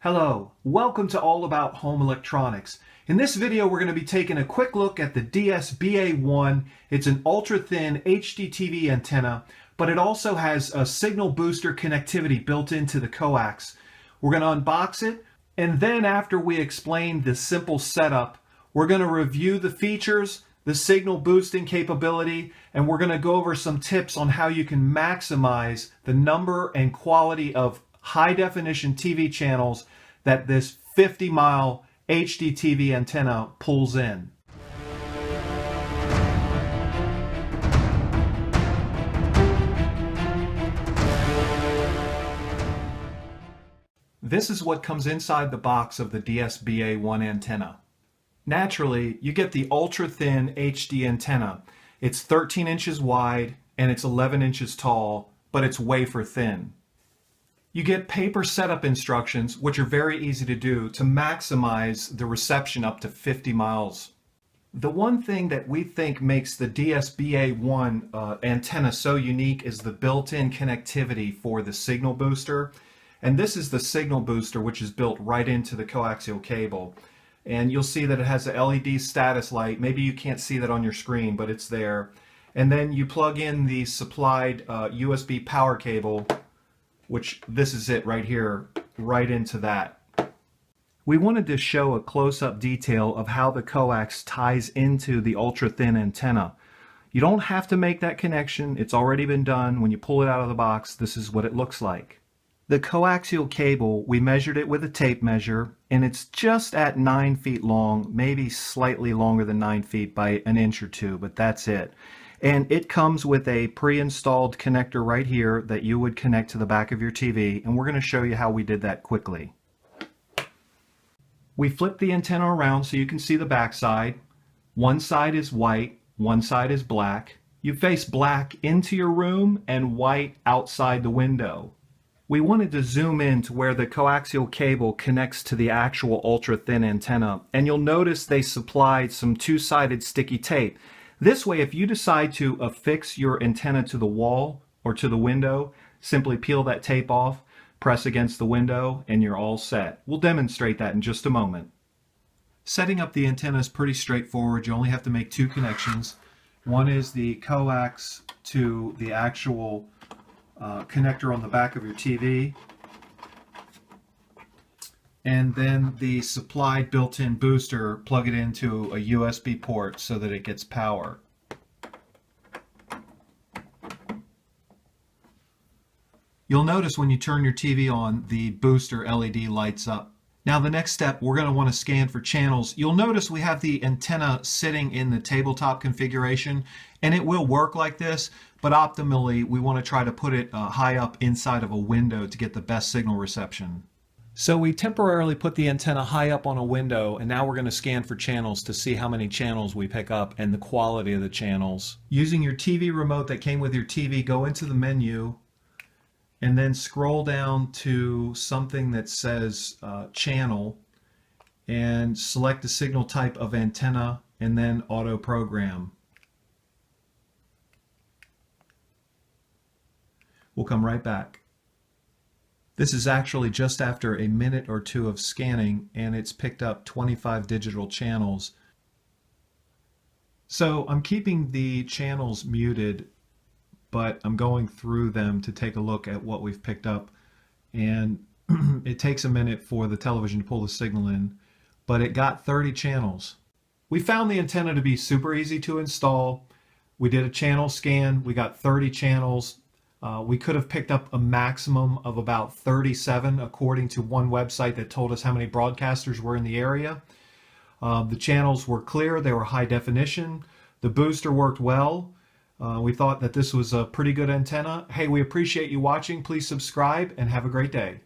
Hello, welcome to All About Home Electronics. In this video we're going to be taking a quick look at the DSBA1. It's an ultra-thin HDTV antenna, but it also has a signal booster connectivity built into the coax. We're going to unbox it, and then after we explain the simple setup, we're going to review the features, the signal boosting capability, and we're going to go over some tips on how you can maximize the number and quality of high-definition TV channels that this 50-mile HDTV antenna pulls in. This is what comes inside the box of the DSBA1 antenna. Naturally, you get the ultra-thin HD antenna. It's 13 inches wide and it's 11 inches tall, but it's wafer thin. You get paper setup instructions, which are very easy to do to maximize the reception up to 50 miles. The one thing that we think makes the DSBA1 antenna so unique is the built-in connectivity for the signal booster. And this is the signal booster, which is built right into the coaxial cable. And you'll see that it has a LED status light. Maybe you can't see that on your screen, but it's there. And then you plug in the supplied USB power cable, which this is it right here, right into that. We wanted to show a close-up detail of how the coax ties into the ultra-thin antenna. You don't have to make that connection. It's already been done. When you pull it out of the box, this is what it looks like. The coaxial cable, we measured it with a tape measure, and it's just at 9 feet long, maybe slightly longer than 9 feet by an inch or two, but that's it. And it comes with a pre-installed connector right here that you would connect to the back of your TV, and we're going to show you how we did that quickly. We flip the antenna around so you can see the back side. One side is white, one side is black. You face black into your room and white outside the window. We wanted to zoom in to where the coaxial cable connects to the actual ultra-thin antenna, and you'll notice they supplied some two-sided sticky tape. This way, if you decide to affix your antenna to the wall or to the window, simply peel that tape off, press against the window, and you're all set. We'll demonstrate that in just a moment. Setting up the antenna is pretty straightforward. You only have to make two connections. One is the coax to the actual connector on the back of your TV, and then the supplied built-in booster, plug it into a USB port so that it gets power. You'll notice when you turn your TV on, the booster LED lights up. Now the next step, we're going to want to scan for channels. You'll notice we have the antenna sitting in the tabletop configuration, and it will work like this, but optimally we want to try to put it high up inside of a window to get the best signal reception. So we temporarily put the antenna high up on a window, and now we're going to scan for channels to see how many channels we pick up and the quality of the channels. Using your TV remote that came with your TV, go into the menu and then scroll down to something that says channel and select the signal type of antenna and then auto program. We'll come right back. This is actually just after a minute or two of scanning, and it's picked up 25 digital channels. So I'm keeping the channels muted, but I'm going through them to take a look at what we've picked up. And it takes a minute for the television to pull the signal in, but it got 30 channels. We found the antenna to be super easy to install. We did a channel scan. We got 30 channels. We could have picked up a maximum of about 37 according to one website that told us how many broadcasters were in the area. The channels were clear, they were high definition. The booster worked well. We thought that this was a pretty good antenna. Hey, we appreciate you watching. Please subscribe and have a great day.